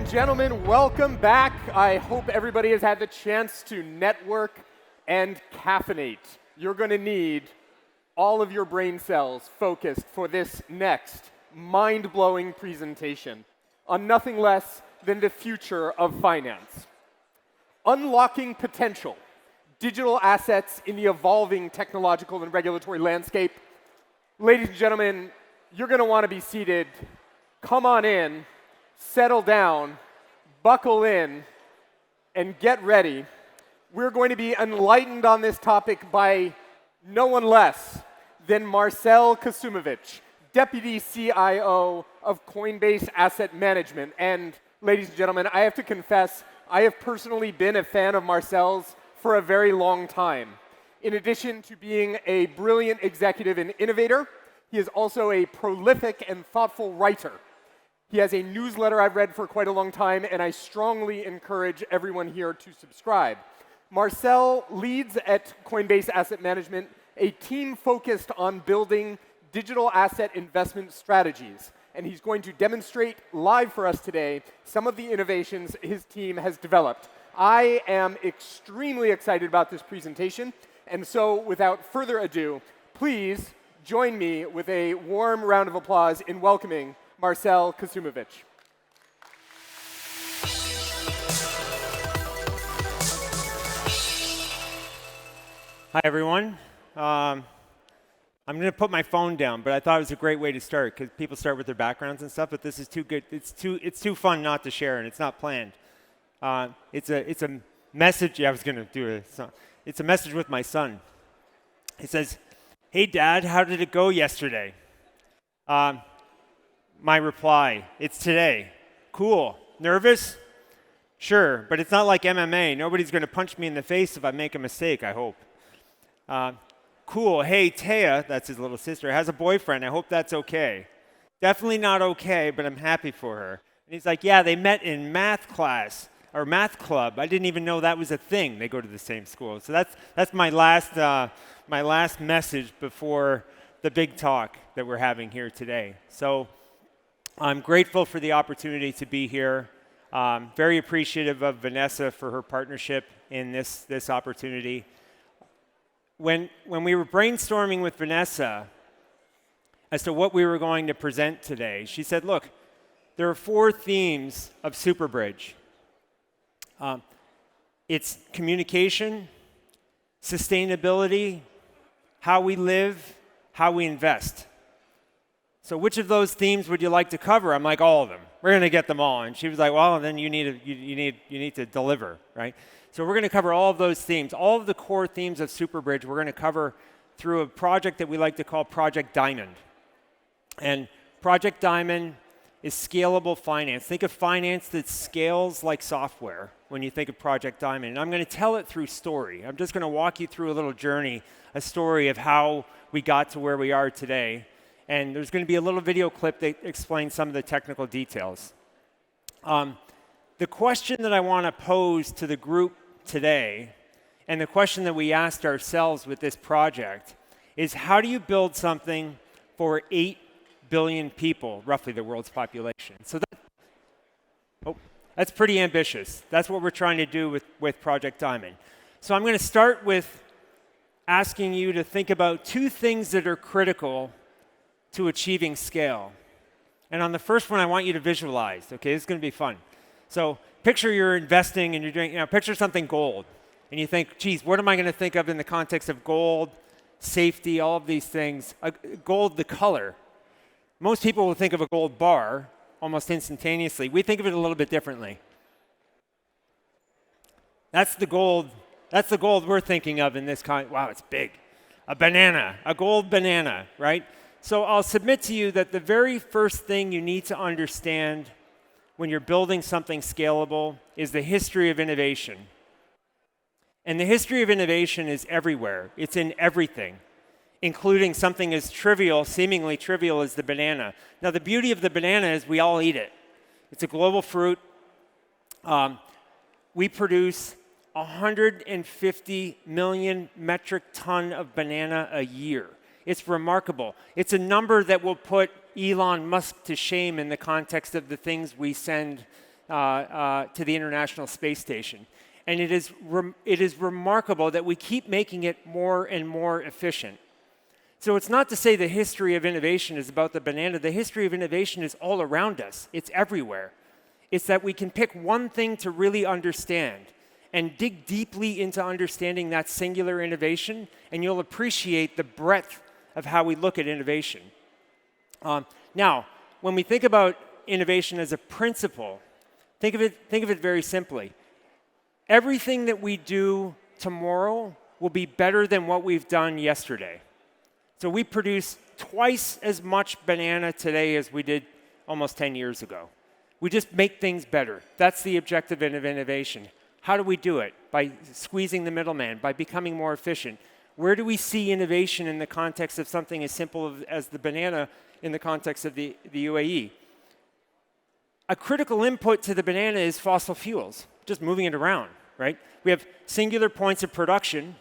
gentlemen, welcome back. I hope everybody has had the chance to network and caffeinate. You're going to need all of your brain cells focused for this next mind-blowing presentation on nothing less than the future of finance. Unlocking potential, digital assets in the evolving technological and regulatory landscape. Ladies and gentlemen, you're going to want to be seated. Come on in, settle down, buckle in, and get ready. We're going to be enlightened on this topic by no one less than Marcel Kasumovich, Deputy CIO of Coinbase Asset Management. And ladies and gentlemen, I have to confess, I have personally been a fan of Marcel's for a very long time. In addition to being a brilliant executive and innovator, he is also a prolific and thoughtful writer. He has a newsletter I've read for quite a long time, and I strongly encourage everyone here to subscribe. Marcel leads at Coinbase Asset Management a team focused on building digital asset investment strategies, and he's going to demonstrate live for us today some of the innovations his team has developed. I am extremely excited about this presentation, and so without further ado, please join me with a warm round of applause in welcoming Marcel Kasumovich. Hi, everyone. I'm going to put my phone down, but I thought it was a great way to start because people start with their backgrounds and stuff, but this is too good. It's too fun not to share, and it's not planned. It's a message. Yeah, I was going to do it. It's a message with my son. It says, "Hey, Dad, how did it go yesterday?" My reply, "It's today." "Cool. Nervous?" "Sure, but it's not like MMA. Nobody's going to punch me in the face if I make a mistake, I hope." "Cool. Hey, Taya," that's his little sister, "has a boyfriend. I hope that's okay." "Definitely not okay, but I'm happy for her." And he's like, "Yeah, they met in math class or math club. I didn't even know that was a thing. They go to the same school." So that's my last message before the big talk that we're having here today. So I'm grateful for the opportunity to be here. Very appreciative of Vanessa for her partnership in this opportunity. When we were brainstorming with Vanessa as to what we were going to present today, she said, "Look, there are 4 themes of SuperBridge. It's communication, sustainability, how we live, how we invest. So which of those themes would you like to cover?" I'm like, "All of them. We're going to get them all." And she was like, "Well, then you need to deliver, right?" So we're going to cover all of those themes. All of the core themes of SuperBridge we're going to cover through a project that we like to call Project Diamond. And Project Diamond is scalable finance. Think of finance that scales like software when you think of Project Diamond. And I'm going to tell it through story. I'm just going to walk you through a little journey, a story of how we got to where we are today. And there's going to be a little video clip that explains some of the technical details. The question that I want to pose to the group today, and the question that we asked ourselves with this project, is how do you build something for 8 billion people, roughly the world's population? So that's pretty ambitious. That's what we're trying to do with Project Diamond. So I'm going to start with asking you to think about 2 things that are critical to achieving scale. And on the first one, I want you to visualize. Okay, this is going to be fun. So picture you're investing and you're doing, picture something gold. And you think, geez, what am I going to think of in the context of gold, safety, all of these things? Gold, the color. Most people will think of a gold bar almost instantaneously. We think of it a little bit differently. That's the gold we're thinking of in this wow, it's big. A banana, a gold banana, right? So I'll submit to you that the very first thing you need to understand when you're building something scalable is the history of innovation. And the history of innovation is everywhere. It's in everything, including something as trivial, seemingly trivial as the banana. Now, the beauty of the banana is we all eat it. It's a global fruit. We produce 150 million metric ton of banana a year. It's remarkable. It's a number that will put Elon Musk to shame in the context of the things we send to the International Space Station. And it is remarkable that we keep making it more and more efficient. So it's not to say the history of innovation is about the banana. The history of innovation is all around us. It's everywhere. It's that we can pick one thing to really understand and dig deeply into understanding that singular innovation, and you'll appreciate the breadth of how we look at innovation. Now, when we think about innovation as a principle, think of it very simply. Everything that we do tomorrow will be better than what we've done yesterday. So we produce twice as much banana today as we did almost 10 years ago. We just make things better. That's the objective of innovation. How do we do it? By squeezing the middleman, by becoming more efficient. Where do we see innovation in the context of something as simple as the banana in the context of the UAE? A critical input to the banana is fossil fuels, just moving it around, right? We have singular points of production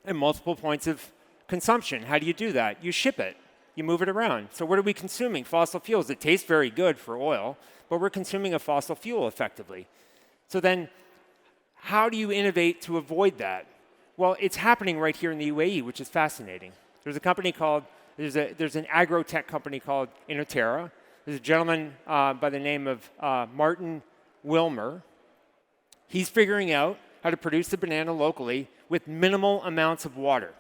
and multiple points of consumption. How do you do that? You ship it. You move it around. So what are we consuming? Fossil fuels. It tastes very good for oil, but we're consuming a fossil fuel effectively. So then, how do you innovate to avoid that? Well, it's happening right here in the UAE, which is fascinating. There's an agro-tech company called Innoterra. There's a gentleman by the name of Martin Wilmer. He's figuring out how to produce the banana locally with minimal amounts of water.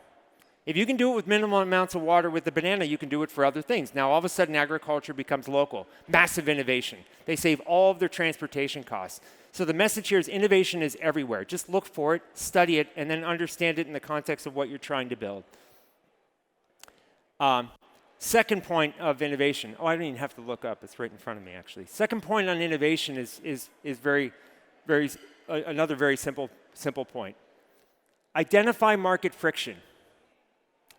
If you can do it with minimal amounts of water with the banana, you can do it for other things. Now, all of a sudden, agriculture becomes local. Massive innovation. They save all of their transportation costs. So the message here is innovation is everywhere. Just look for it, study it, and then understand it in the context of what you're trying to build. Second point of innovation. Oh, I don't even have to look up. It's right in front of me, actually. Second point on innovation is another very simple point. Identify market friction.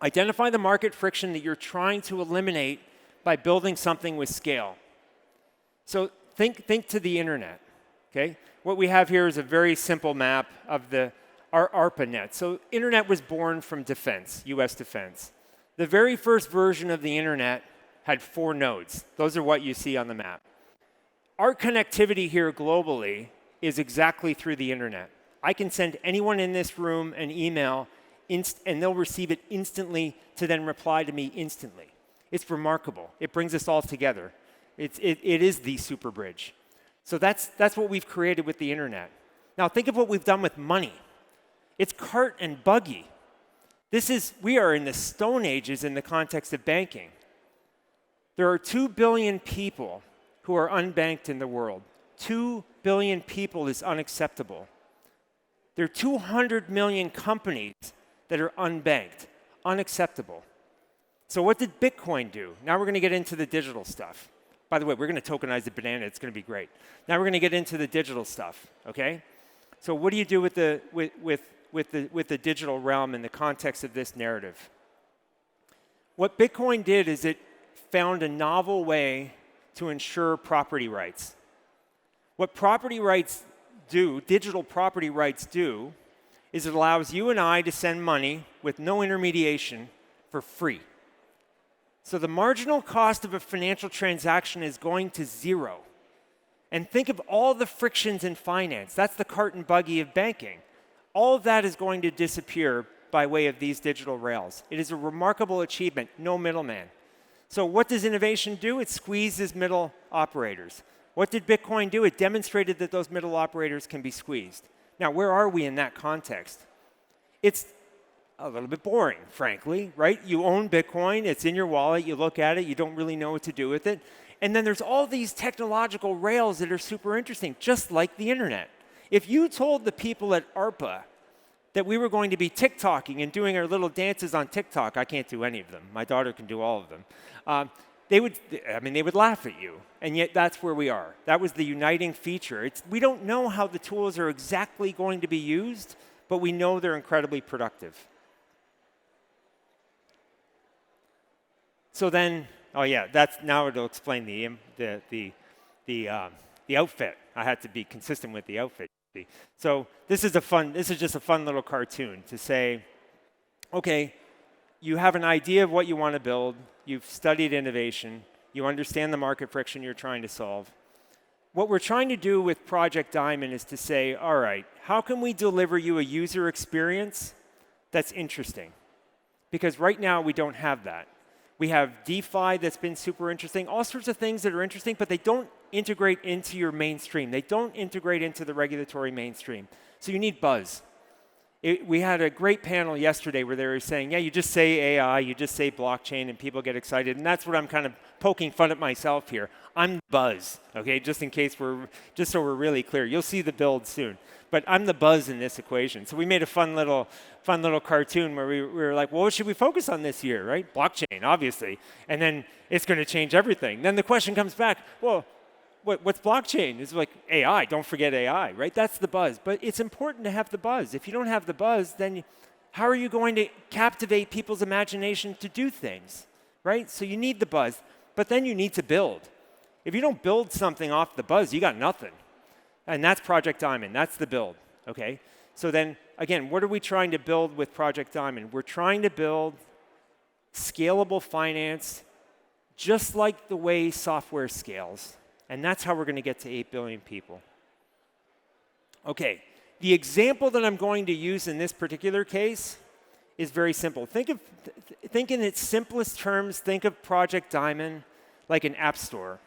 Identify the market friction that you're trying to eliminate by building something with scale. So think to the internet, okay? What we have here is a very simple map of our ARPANET. So internet was born from defense, US defense. The very first version of the internet had 4 nodes. Those are what you see on the map. Our connectivity here globally is exactly through the internet. I can send anyone in this room an email and they'll receive it instantly to then reply to me instantly. It's remarkable. It brings us all together. It is the super bridge. So that's what we've created with the internet. Now think of what we've done with money. It's cart and buggy. We are in the Stone Ages in the context of banking. There are 2 billion people who are unbanked in the world. 2 billion people is unacceptable. There are 200 million companies that are unbanked. Unacceptable. So what did Bitcoin do? Now we're going to get into the digital stuff. By the way, we're going to tokenize the banana. It's going to be great. Now we're going to get into the digital stuff, okay? So what do you do with the digital realm in the context of this narrative? What Bitcoin did is it found a novel way to ensure property rights. What property rights do, digital property rights do, is it allows you and I to send money with no intermediation for free. So the marginal cost of a financial transaction is going to 0. And think of all the frictions in finance. That's the cart and buggy of banking. All of that is going to disappear by way of these digital rails. It is a remarkable achievement, no middleman. So what does innovation do? It squeezes middle operators. What did Bitcoin do? It demonstrated that those middle operators can be squeezed. Now, where are we in that context? It's a little bit boring, frankly, right? You own Bitcoin, it's in your wallet, you look at it, you don't really know what to do with it. And then there's all these technological rails that are super interesting, just like the internet. If you told the people at ARPA that we were going to be TikToking and doing our little dances on TikTok, I can't do any of them. My daughter can do all of them. They would laugh at you, and yet that's where we are. That was the uniting feature. We don't know how the tools are exactly going to be used, but we know they're incredibly productive. So then, now it'll explain the outfit. I had to be consistent with the outfit. So this is just a fun little cartoon to say, okay, you have an idea of what you want to build, you've studied innovation, you understand the market friction you're trying to solve. what we're trying to do with Project Diamond is to say, all right, how can we deliver you a user experience that's interesting? Because right now we don't have that. We have DeFi that's been super interesting, all sorts of things that are interesting, but they don't integrate into your mainstream. They don't integrate into the regulatory mainstream. So you need buzz. We had a great panel yesterday where they were saying, yeah, you just say AI, you just say blockchain, and people get excited. And that's what I'm kind of poking fun at myself here. I'm buzz, okay, just so we're really clear. You'll see the build soon. But I'm the buzz in this equation. So we made a fun little cartoon where we were like, well, what should we focus on this year, right? Blockchain, obviously. And then it's going to change everything. Then the question comes back, well, what's blockchain? It's like AI, don't forget AI, right? That's the buzz. But it's important to have the buzz. If you don't have the buzz, then how are you going to captivate people's imagination to do things, right? So you need the buzz, but then you need to build. If you don't build something off the buzz, you got nothing. And that's Project Diamond. That's the build, okay? So then, again, what are we trying to build with Project Diamond? We're trying to build scalable finance just like the way software scales. And that's how we're going to get to 8 billion people. Okay, the example that I'm going to use in this particular case is very simple. Think in its simplest terms, think of Project Diamond like an app store.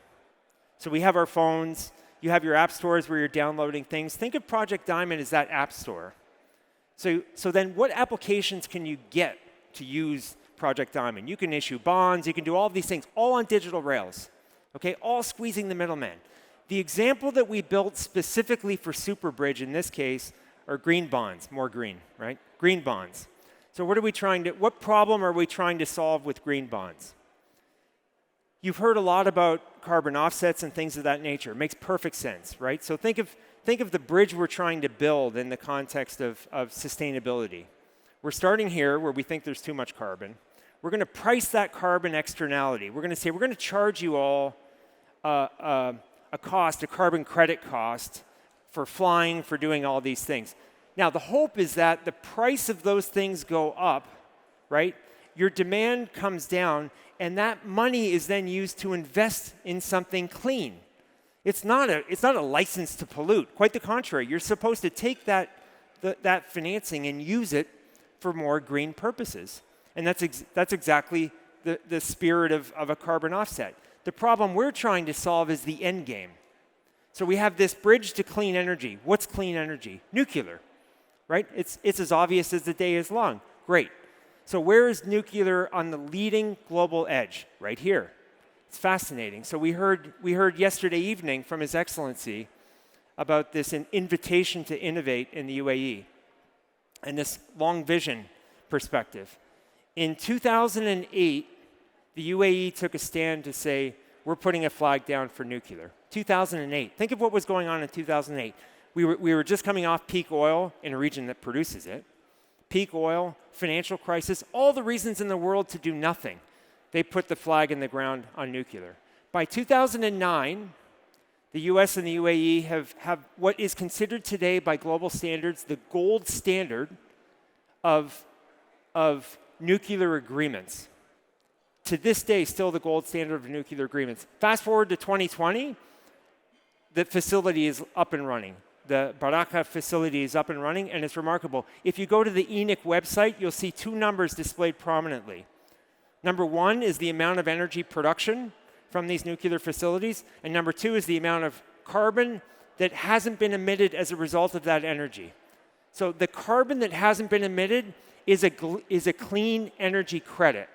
So we have our phones. You have your app stores where you're downloading things. Think of Project Diamond as that app store. So then what applications can you get to use Project Diamond? You can issue bonds. You can do all of these things, all on digital rails, okay, all squeezing the middleman. The example that we built specifically for Superbridge in this case are green bonds, more green, right? Green bonds. So what problem are we trying to solve with green bonds? You've heard a lot about carbon offsets and things of that nature. It makes perfect sense, right? So think of the bridge we're trying to build in the context of sustainability. We're starting here where we think there's too much carbon. We're going to price that carbon externality. We're going to say we're going to charge you all a carbon credit cost for flying, for doing all these things. Now, the hope is that the price of those things go up, right? Your demand comes down, and that money is then used to invest in something clean. It's not a license to pollute. Quite the contrary. You're supposed to take that financing and use it for more green purposes. And that's exactly the spirit of a carbon offset. The problem we're trying to solve is the end game. So we have this bridge to clean energy. What's clean energy? Nuclear, right? It's as obvious as the day is long. Great. So where is nuclear on the leading global edge? Right here. It's fascinating. So we heard yesterday evening from His Excellency about this an invitation to innovate in the UAE and this long vision perspective. In 2008, the UAE took a stand to say, we're putting a flag down for nuclear. 2008. Think of what was going on in 2008. We were just coming off peak oil in a region that produces it. Peak oil, financial crisis, all the reasons in the world to do nothing. They put the flag in the ground on nuclear. By 2009, the US and the UAE have what is considered today by global standards the gold standard of nuclear agreements. To this day, still the gold standard of nuclear agreements. Fast forward to 2020, the facility is up and running. The Barakah facility is up and running, and it's remarkable. If you go to the ENIC website, you'll see two numbers displayed prominently. Number one is the amount of energy production from these nuclear facilities, and number two is the amount of carbon that hasn't been emitted as a result of that energy. So the carbon that hasn't been emitted is a clean energy credit.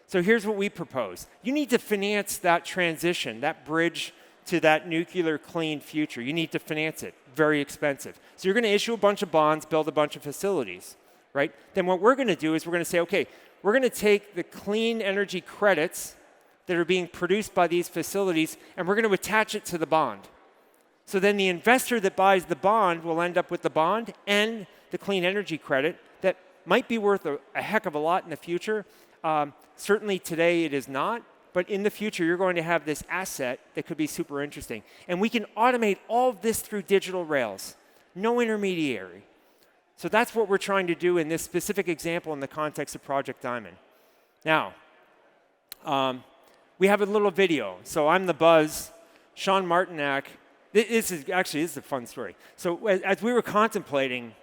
So here's what we propose. You need to finance that transition, that bridge to that nuclear clean future. You need to finance it. Very expensive. So you're going to issue a bunch of bonds, build a bunch of facilities, right? Then what we're going to do is we're going to say, okay, we're going to take the clean energy credits that are being produced by these facilities, and we're going to attach it to the bond. So then the investor that buys the bond will end up with the bond and the clean energy credit that might be worth a heck of a lot in the future. Certainly today it is not, but in the future you're going to have this asset that could be super interesting. And we can automate all of this through digital rails, no intermediary. So that's what we're trying to do in this specific example in the context of Project Diamond. Now, we have a little video. So I'm the buzz. Sean Martinac. This is a fun story. So as we were contemplating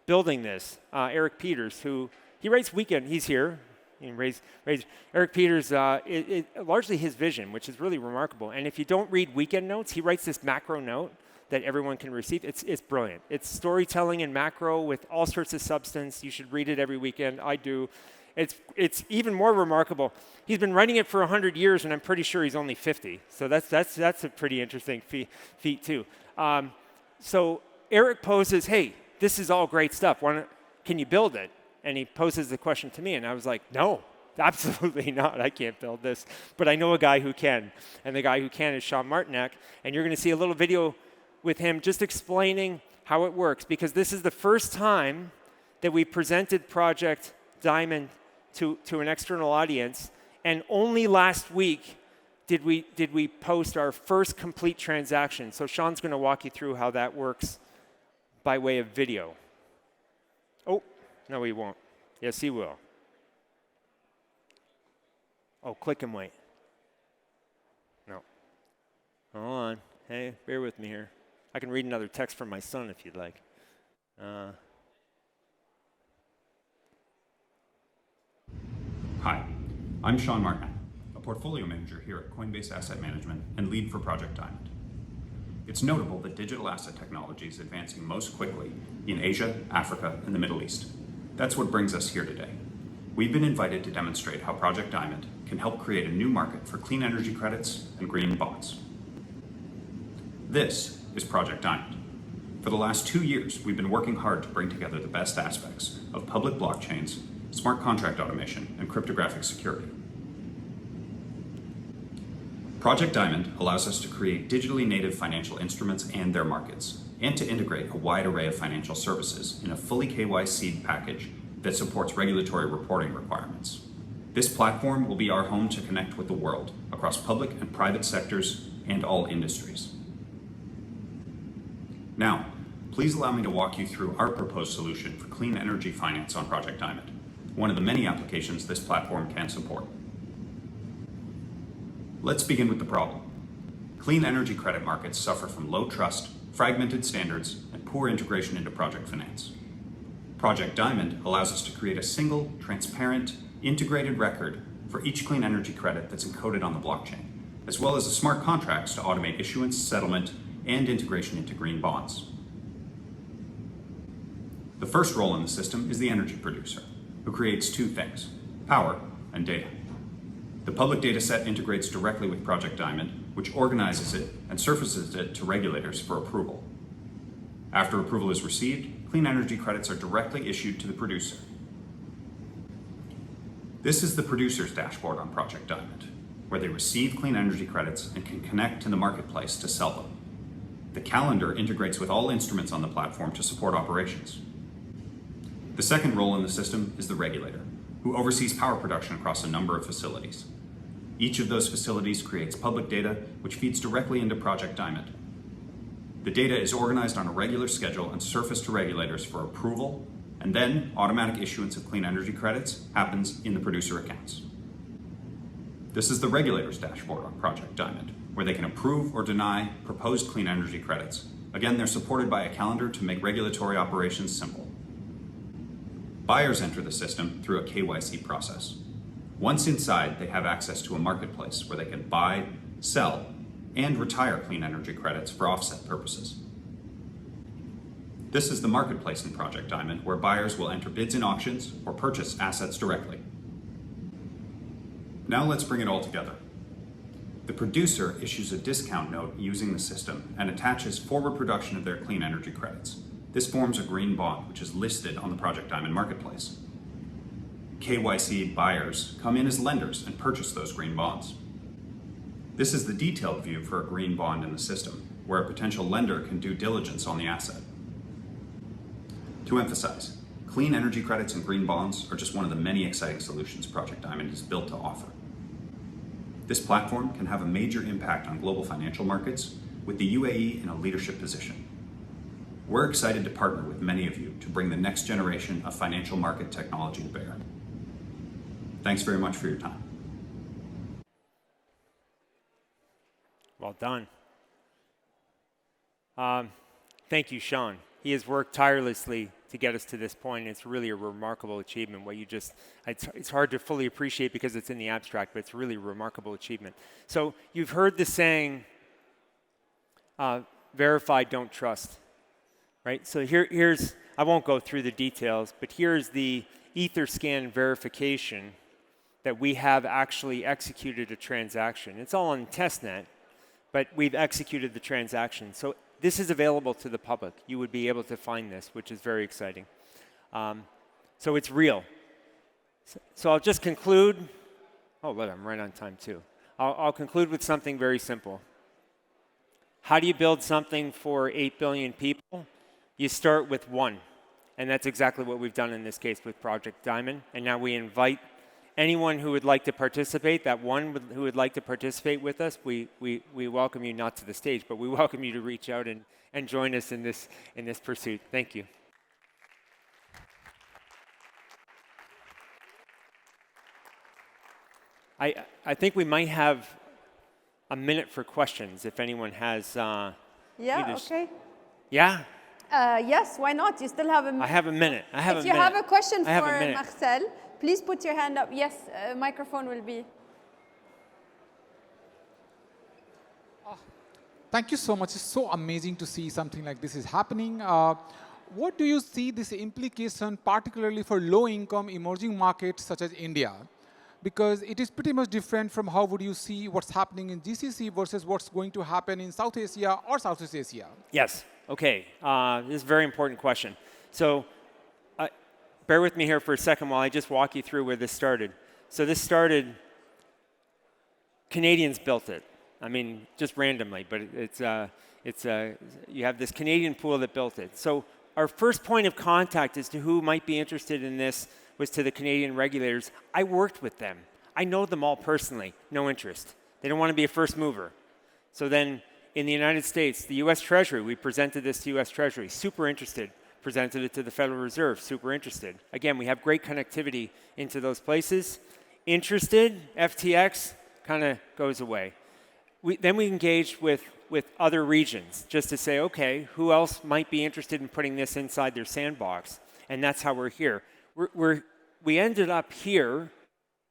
building this, Eric Peters, who he writes weekend, he's here. Eric Peters, largely his vision, which is really remarkable. And if you don't read weekend notes, he writes this macro note that everyone can receive. It's brilliant. It's storytelling in macro with all sorts of substance. You should read it every weekend. I do. It's even more remarkable. He's been writing it for 100 years, and I'm pretty sure he's only 50. So that's a pretty interesting feat too. So Eric poses, hey, this is all great stuff. Can you build it? And he poses the question to me, and I was like, no, absolutely not. I can't build this. But I know a guy who can, and the guy who can is Sean Martinek, and you're going to see a little video with him just explaining how it works, because this is the first time that we presented Project Diamond to an external audience, and only last week did we post our first complete transaction. So Sean's going to walk you through how that works by way of video. Oh. No, he won't. Yes, he will. Oh, click and wait. No. Hold on. Hey, bear with me here. I can read another text from my son if you'd like. Hi, I'm Sean Martin, a portfolio manager here at Coinbase Asset Management and lead for Project Diamond. It's notable that digital asset technology is advancing most quickly in Asia, Africa, and the Middle East. That's what brings us here today. We've been invited to demonstrate how Project Diamond can help create a new market for clean energy credits and green bonds. This is Project Diamond. For the last 2 years, we've been working hard to bring together the best aspects of public blockchains, smart contract automation, and cryptographic security. Project Diamond allows us to create digitally native financial instruments and their markets, and to integrate a wide array of financial services in a fully KYC'd package that supports regulatory reporting requirements. This platform will be our home to connect with the world across public and private sectors and all industries. Now, please allow me to walk you through our proposed solution for clean energy finance on Project Diamond, one of the many applications this platform can support. Let's begin with the problem. Clean energy credit markets suffer from low trust, fragmented standards, and poor integration into project finance. Project Diamond allows us to create a single, transparent, integrated record for each clean energy credit that's encoded on the blockchain, as well as the smart contracts to automate issuance, settlement, and integration into green bonds. The first role in the system is the energy producer, who creates two things: power and data. The public data set integrates directly with Project Diamond, which organizes it and surfaces it to regulators for approval. After approval is received, clean energy credits are directly issued to the producer. This is the producer's dashboard on Project Diamond, where they receive clean energy credits and can connect to the marketplace to sell them. The calendar integrates with all instruments on the platform to support operations. The second role in the system is the regulator, who oversees power production across a number of facilities. Each of those facilities creates public data, which feeds directly into Project Diamond. The data is organized on a regular schedule and surfaced to regulators for approval, and then automatic issuance of clean energy credits happens in the producer accounts. This is the regulator's dashboard on Project Diamond, where they can approve or deny proposed clean energy credits. Again, they're supported by a calendar to make regulatory operations simple. Buyers enter the system through a KYC process. Once inside, they have access to a marketplace where they can buy, sell, and retire clean energy credits for offset purposes. This is the marketplace in Project Diamond, where buyers will enter bids in auctions or purchase assets directly. Now let's bring it all together. The producer issues a discount note using the system and attaches forward production of their clean energy credits. This forms a green bond, which is listed on the Project Diamond marketplace. KYC buyers come in as lenders and purchase those green bonds. This is the detailed view for a green bond in the system, where a potential lender can do diligence on the asset. To emphasize, clean energy credits and green bonds are just one of the many exciting solutions Project Diamond is built to offer. This platform can have a major impact on global financial markets, with the UAE in a leadership position. We're excited to partner with many of you to bring the next generation of financial market technology to bear. Thanks very much for your time. Well done. Thank you, Sean. He has worked tirelessly to get us to this point. It's really a remarkable achievement. What you just, it's hard to fully appreciate because it's in the abstract, but it's really a remarkable achievement. So you've heard the saying, verify, don't trust, right? So here's, I won't go through the details, but here's the Etherscan verification that we have actually executed a transaction. It's all on testnet, but we've executed the transaction. So this is available to the public. You would be able to find this, which is very exciting. So it's real. So I'll just conclude. Oh, look, I'm right on time too. I'll conclude with something very simple. How do you build something for 8 billion people? You start with one. And that's exactly what we've done in this case with Project Diamond. And now we invite anyone who would like to participate, that one who would like to participate with us, we welcome you not to the stage, but we welcome you to reach out and join us in this pursuit. Thank you. I think we might have a minute for questions if anyone has. Yeah, okay. Yeah? Yes, why not? You still have a minute. I have a minute. If you have a question for Marcel, please put your hand up. Yes, microphone will be. Thank you so much. It's so amazing to see something like this is happening. What do you see this implication, particularly for low-income emerging markets such as India? Because it is pretty much different from how would you see what's happening in GCC versus what's going to happen in South Asia or Southeast Asia? Yes. Okay. This is a very important question. So bear with me here for a second while I just walk you through where this started. So this started, Canadians built it. I mean, just randomly, but you have this Canadian pool that built it. So our first point of contact as to who might be interested in this was to the Canadian regulators. I worked with them. I know them all personally, no interest. They don't want to be a first mover. So then in the United States, the US Treasury, we presented this to US Treasury, super interested. Presented it to the Federal Reserve, super interested. Again, we have great connectivity into those places. Interested, FTX kind of goes away. Then we engaged with other regions just to say, okay, who else might be interested in putting this inside their sandbox? And that's how we're here. We ended up here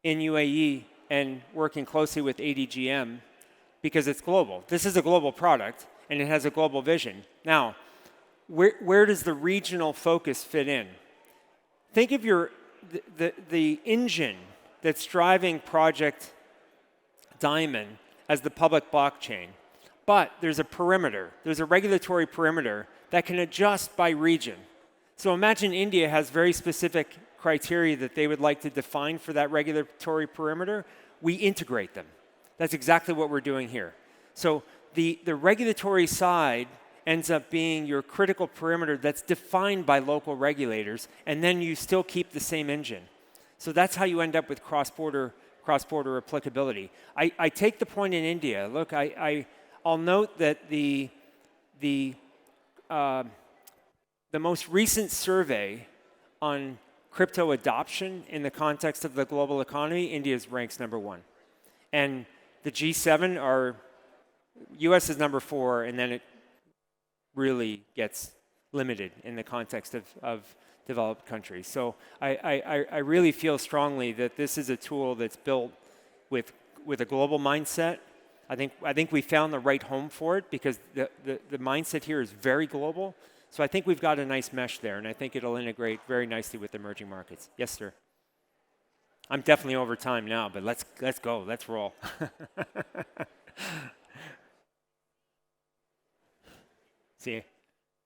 in UAE and working closely with ADGM because it's global. This is a global product, and it has a global vision. Now, where does the regional focus fit in? Think of the engine that's driving Project Diamond as the public blockchain. But there's a perimeter. There's a regulatory perimeter that can adjust by region. So imagine India has very specific criteria that they would like to define for that regulatory perimeter. We integrate them. That's exactly what we're doing here. So the regulatory side ends up being your critical perimeter that's defined by local regulators, and then you still keep the same engine. So that's how you end up with cross-border applicability. I take the point in India. Look, I'll note that the most recent survey on crypto adoption in the context of the global economy, India ranks #1. And the G7 US is #4, and then it really gets limited in the context of developed countries. So I really feel strongly that this is a tool that's built with a global mindset. I think we found the right home for it because the mindset here is very global. So I think we've got a nice mesh there, and I think it'll integrate very nicely with emerging markets. Yes, sir. I'm definitely over time now, but let's go. Let's roll. See,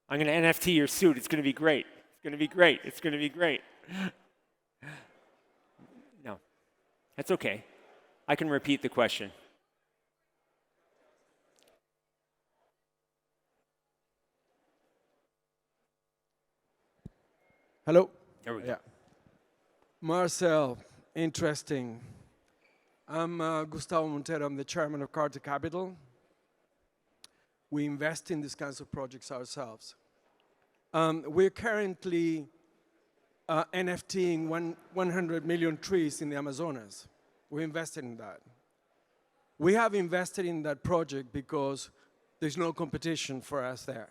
I'm going to NFT your suit. It's going to be great. It's going to be great. It's going to be great. No, that's okay. I can repeat the question. Hello. There we go. Yeah. Marcel, interesting. I'm Gustavo Montero. I'm the chairman of Carta Capital. We invest in these kinds of projects ourselves. We're currently NFTing 100 million trees in the Amazonas. We invested in that. We have invested in that project because There's no competition for us there.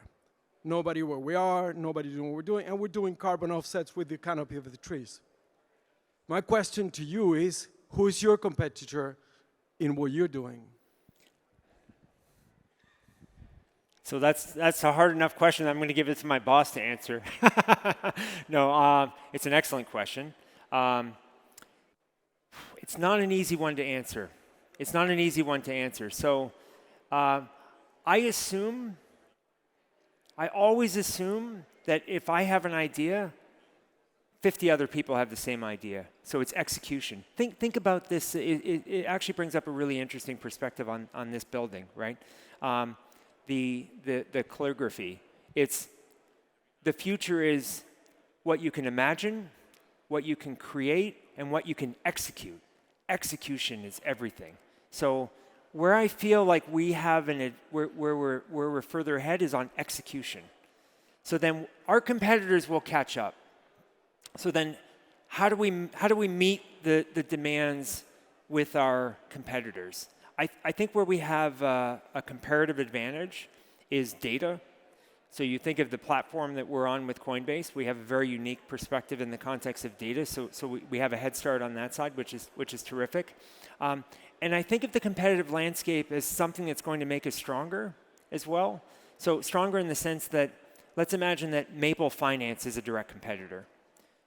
Nobody where we are, nobody doing what we're doing, and we're doing carbon offsets with the canopy of the trees. My question to you is, who is your competitor in what you're doing? So that's a hard enough question. I'm going to give it to my boss to answer. No, it's an excellent question. It's not an easy one to answer. It's not an easy one to answer. So I always assume that if I have an idea, 50 other people have the same idea. So it's execution. Think about this. It actually brings up a really interesting perspective on this building, right? The calligraphy. It's the future is what you can imagine, what you can create, and what you can execute. Execution is everything. So where I feel like we have where we're further ahead is on execution. So then our competitors will catch up. So then how do we meet the demands with our competitors? I think where we have a comparative advantage is data. So you think of the platform that we're on with Coinbase, we have a very unique perspective in the context of data. So we have a head start on that side, which is terrific. And I think of the competitive landscape as something that's going to make us stronger as well. So stronger in the sense that, let's imagine that Maple Finance is a direct competitor.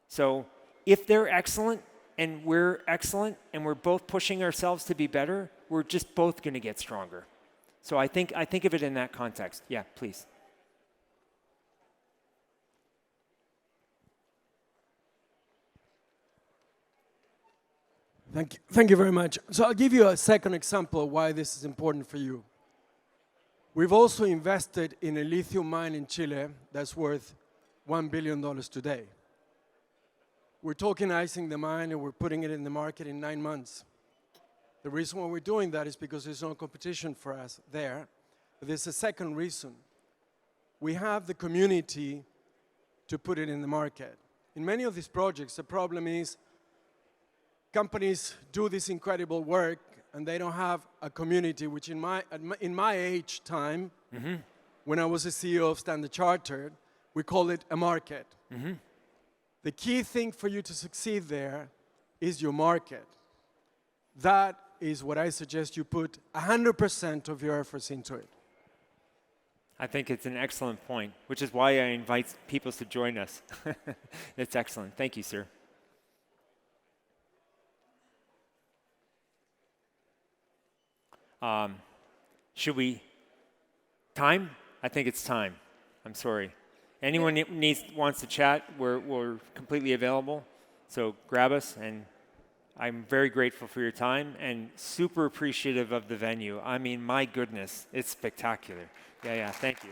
So if they're excellent and we're excellent and we're both pushing ourselves to be better, we're just both going to get stronger. So I think of it in that context. Yeah, please. Thank you very much. So I'll give you a second example of why this is important for you. We've also invested in a lithium mine in Chile that's worth $1 billion today. We're tokenizing the mine and we're putting it in the market in 9 months. The reason why we're doing that is because there's no competition for us there. But there's a second reason. We have the community to put it in the market. In many of these projects, the problem is companies do this incredible work and they don't have a community, which in my age time, when I was a CEO of Standard Chartered, we call it a market. The key thing for you to succeed there is your market. That is what I suggest you put 100% of your efforts into it. I think it's an excellent point, which is why I invite people to join us. That's excellent. Thank you, sir. Should we? Time? I think it's time. I'm sorry. Anyone wants to chat, we're completely available. So grab us, and I'm very grateful for your time and super appreciative of the venue. I mean, my goodness, it's spectacular. Yeah, thank you.